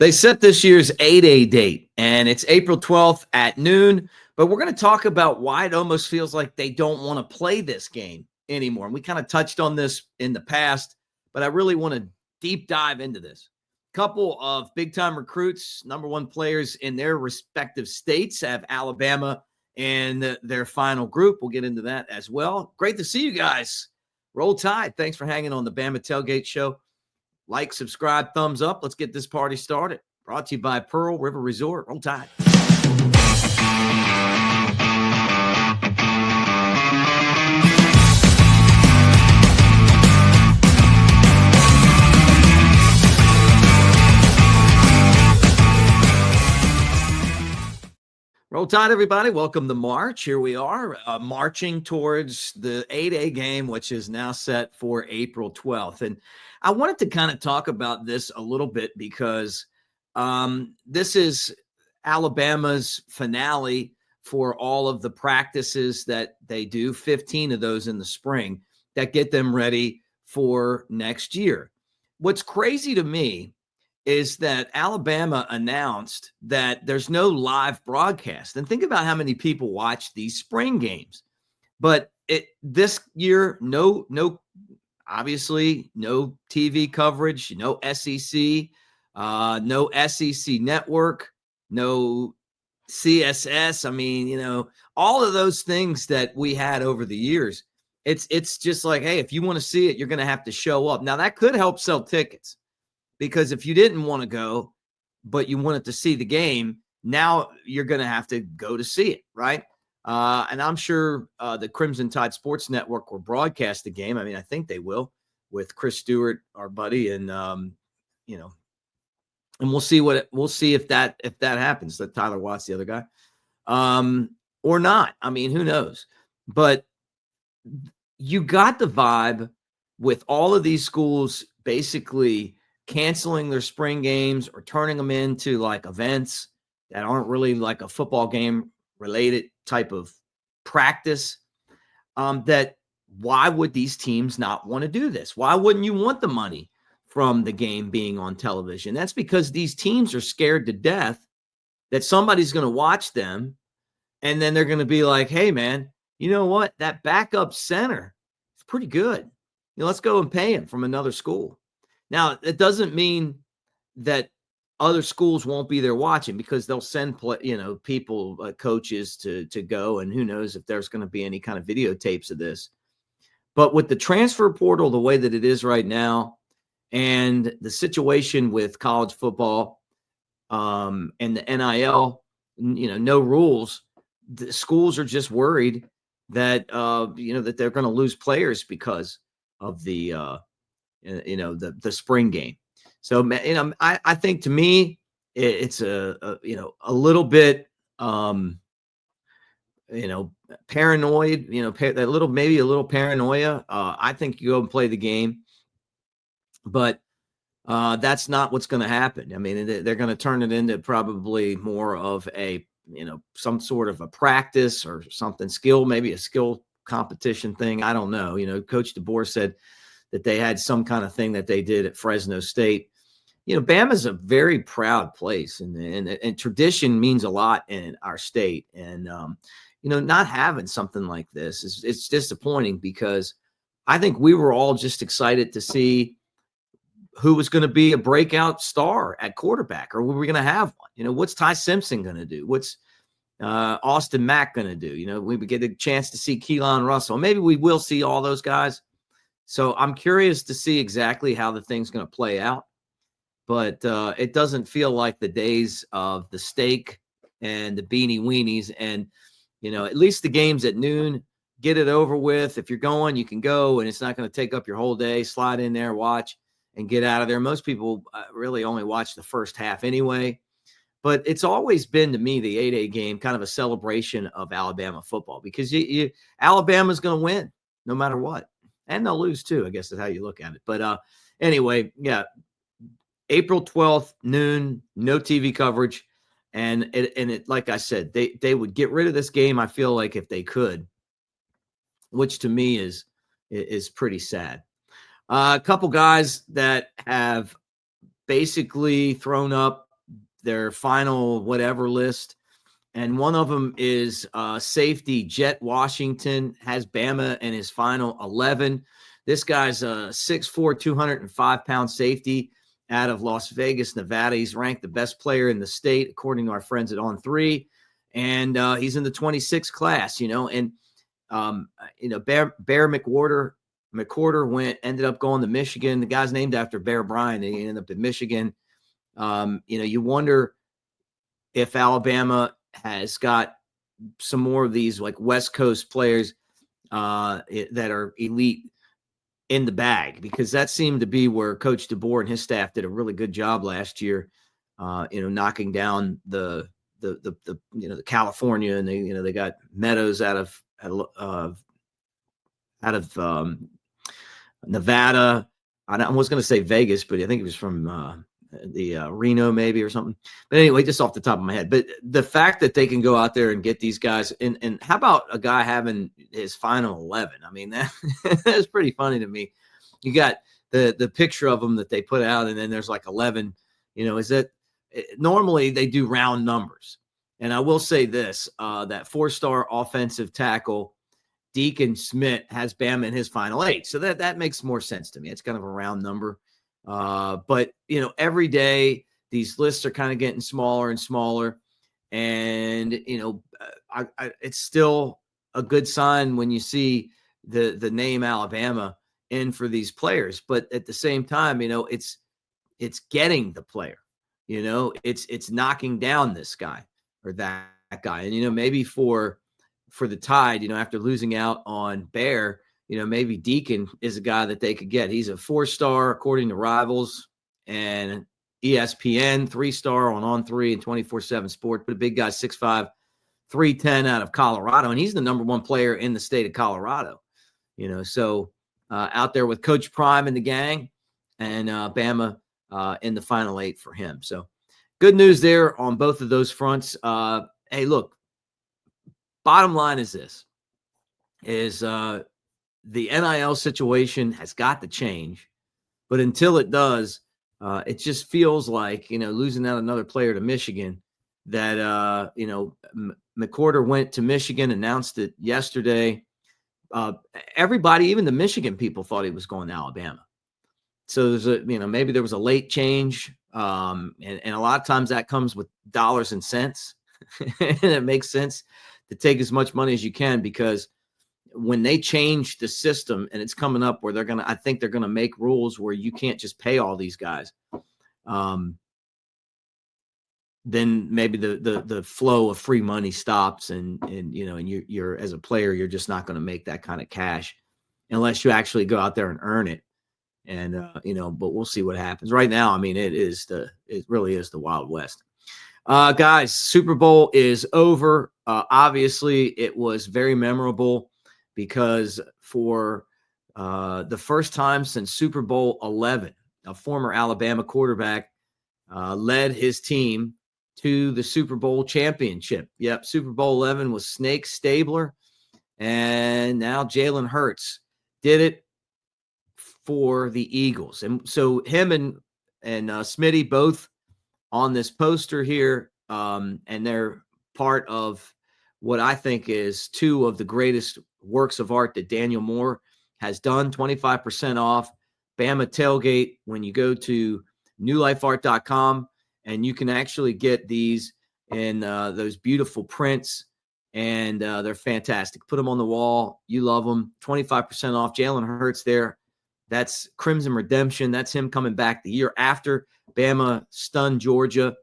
They set this year's 8A date, and it's April 12th at noon. But we're going to talk about why it almost feels like they don't want to play this game anymore. And we kind of touched on this in the past, but I really want to deep dive into this. Couple of big-time recruits, number one players in their respective states, have Alabama in their final group. We'll get into that as well. Great to see you guys. Roll Tide. Thanks for hanging on the Bama Tailgate Show. Like, subscribe, thumbs up. Let's get this party started. Brought to you by Pearl River Resort. Roll Tide. Roll Tide, everybody. Welcome to March. Here we are, marching towards the 8A game, which is now set for April 12th. And I wanted to kind of talk about this a little bit because this is Alabama's finale for all of the practices that they do, 15 of those in the spring, that get them ready for next year. What's crazy to me is that Alabama announced that there's no live broadcast. And think about how many people watch these spring games. But this year, obviously, no TV coverage, no SEC, no SEC network, no CSS. I mean, all of those things that we had over the years. It's just like, hey, if you want to see it, you're going to have to show up. Now, that could help sell tickets. Because if you didn't want to go, but you wanted to see the game, now you're going to have to go to see it, right? And I'm sure the Crimson Tide Sports Network will broadcast the game. I mean, I think they will with Chris Stewart, our buddy, and and we'll see if that happens. That Tyler Watts, the other guy, or not. I mean, who knows? But you got the vibe with all of these schools basically canceling their spring games or turning them into like events that aren't really like a football game related type of practice. That why would these teams not want to do this? Why wouldn't you want the money from the game being on television? That's because these teams are scared to death that somebody's going to watch them. And then they're going to be like, hey man, you know what? That backup center is pretty good. Let's go and pay him from another school. Now, it doesn't mean that other schools won't be there watching because they'll send people, coaches to go, and who knows if there's going to be any kind of videotapes of this. But with the transfer portal the way that it is right now, and the situation with college football and the NIL, no rules, the schools are just worried that that they're going to lose players because of the spring game. So, I think to me, it's a little bit, paranoid, maybe a little paranoia. I think you go and play the game, but that's not what's going to happen. I mean, they're going to turn it into probably more of a, some sort of a practice or something, maybe a skill competition thing. I don't know. Coach DeBoer said that they had some kind of thing that they did at Fresno State. Bama's a very proud place, and tradition means a lot in our state. And, not having something like this it's disappointing because I think we were all just excited to see who was going to be a breakout star at quarterback, or were we going to have one? What's Ty Simpson going to do? What's Austin Mack going to do? We would get a chance to see Keelan Russell. Maybe we will see all those guys. So I'm curious to see exactly how the thing's going to play out. But it doesn't feel like the days of the steak and the beanie weenies. And, at least the game's at noon. Get it over with. If you're going, you can go, and it's not going to take up your whole day. Slide in there, watch, and get out of there. Most people really only watch the first half anyway. But it's always been, to me, the 8A game kind of a celebration of Alabama football because Alabama's going to win no matter what. And they'll lose too, I guess is how you look at it. But anyway, yeah, April 12th, noon, no TV coverage. And it, like I said, they would get rid of this game, I feel like, if they could, which to me is pretty sad. A couple guys that have basically thrown up their final whatever list. And one of them is Safety Jett Washington, has Bama in his final 11. This guy's a 6'4", 205-pound safety out of Las Vegas, Nevada. He's ranked the best player in the state, according to our friends at On3. And he's in the 26 class, and, Bear McWhorter ended up going to Michigan. The guy's named after Bear Bryant. He ended up in Michigan. You wonder if Alabama has got some more of these like West Coast players that are elite in the bag, because that seemed to be where Coach DeBoer and his staff did a really good job last year, knocking down the California, and they got Meadows out of Nevada. I was going to say Vegas, but I think he was from Reno maybe or something. But anyway, just off the top of my head. But the fact that they can go out there and get these guys, and how about a guy having his final 11? I mean, that's pretty funny to me. You got the picture of them that they put out, and then there's like 11. Is that normally they do round numbers? And I will say this, that 4-star offensive tackle Deacon Schmitt has Bama in his final 8. So that makes more sense to me. It's kind of a round number. But every day these lists are kind of getting smaller and smaller, and it's still a good sign when you see the name Alabama in for these players. But at the same time, it's getting the player, it's knocking down this guy or that guy. And maybe for the Tide, after losing out on Bear, maybe Deacon is a guy that they could get. He's a 4-star according to Rivals and ESPN, 3-star on 3 and 24/7 Sports, but a big guy, 6'5", 310 out of Colorado, and he's the number 1 player in the state of Colorado. So out there with Coach Prime and the gang, and Bama in the final 8 for him. So good news there on both of those fronts. Hey, look, bottom line is this: the NIL situation has got to change, but until it does, it just feels like, losing out another player to Michigan, that, McWhorter went to Michigan, announced it yesterday. Everybody, even the Michigan people, thought he was going to Alabama. So there's maybe there was a late change. And a lot of times that comes with dollars and cents. And it makes sense to take as much money as you can, because when they change the system, and it's coming up where I think they're going to make rules where you can't just pay all these guys. Then maybe the flow of free money stops, and you're as a player, you're just not going to make that kind of cash unless you actually go out there and earn it. And, but we'll see what happens. Right now, I mean, it really is the Wild West. Guys, Super Bowl is over. Obviously, it was very memorable, because for the first time since Super Bowl 11, a former Alabama quarterback led his team to the Super Bowl championship. Yep, Super Bowl 11 was Snake Stabler, and now Jalen Hurts did it for the Eagles. And so him and Smitty both on this poster here, and they're part of what I think is 2 of the greatest works of art that Daniel Moore has done. 25% off Bama Tailgate when you go to newlifeart.com, and you can actually get these in those beautiful prints, and they're fantastic. Put them on the wall. You love them. 25% off. Jalen Hurts there. That's Crimson Redemption. That's him coming back the year after Bama stunned Georgia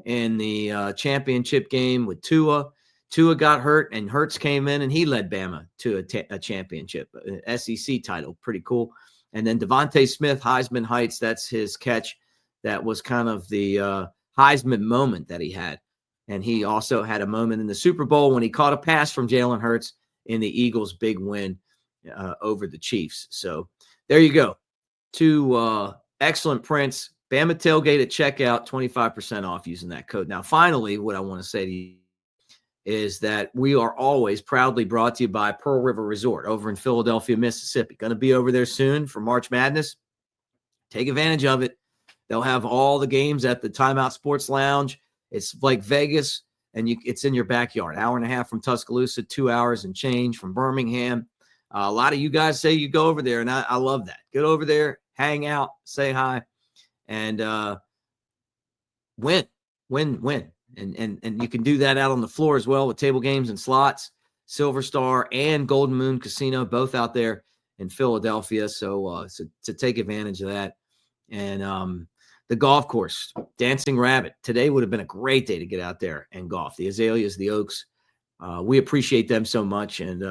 in the championship game with Tua. Tua got hurt, and Hurts came in, and he led Bama to a championship, an SEC title. Pretty cool. And then Devontae Smith, Heisman Heights, that's his catch. That was kind of the Heisman moment that he had. And he also had a moment in the Super Bowl when he caught a pass from Jalen Hurts in the Eagles' big win over the Chiefs. So there you go. 2 excellent prints. Bama Tailgate at checkout, 25% off using that code. Now, finally, what I want to say to you is that we are always proudly brought to you by Pearl River Resort over in Philadelphia, Mississippi. Going to be over there soon for March Madness. Take advantage of it. They'll have all the games at the Timeout Sports Lounge. It's like Vegas, and it's in your backyard. Hour and a half from Tuscaloosa, 2 hours and change from Birmingham. A lot of you guys say you go over there, and I love that. Get over there, hang out, say hi, and win. And you can do that out on the floor as well with table games and slots. Silver Star and Golden Moon Casino, both out there in Philadelphia. So to take advantage of that. And the golf course, Dancing Rabbit. Today would have been a great day to get out there and golf. The Azaleas, the Oaks, we appreciate them so much. And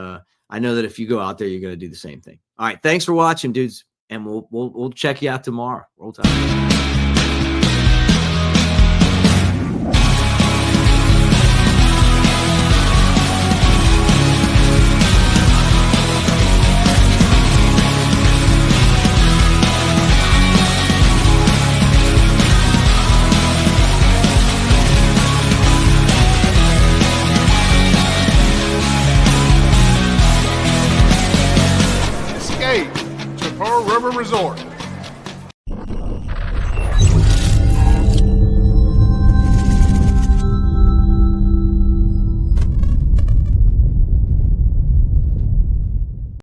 I know that if you go out there, you're going to do the same thing. All right. Thanks for watching, dudes. And we'll check you out tomorrow. Roll Tide. To Pearl River Resort.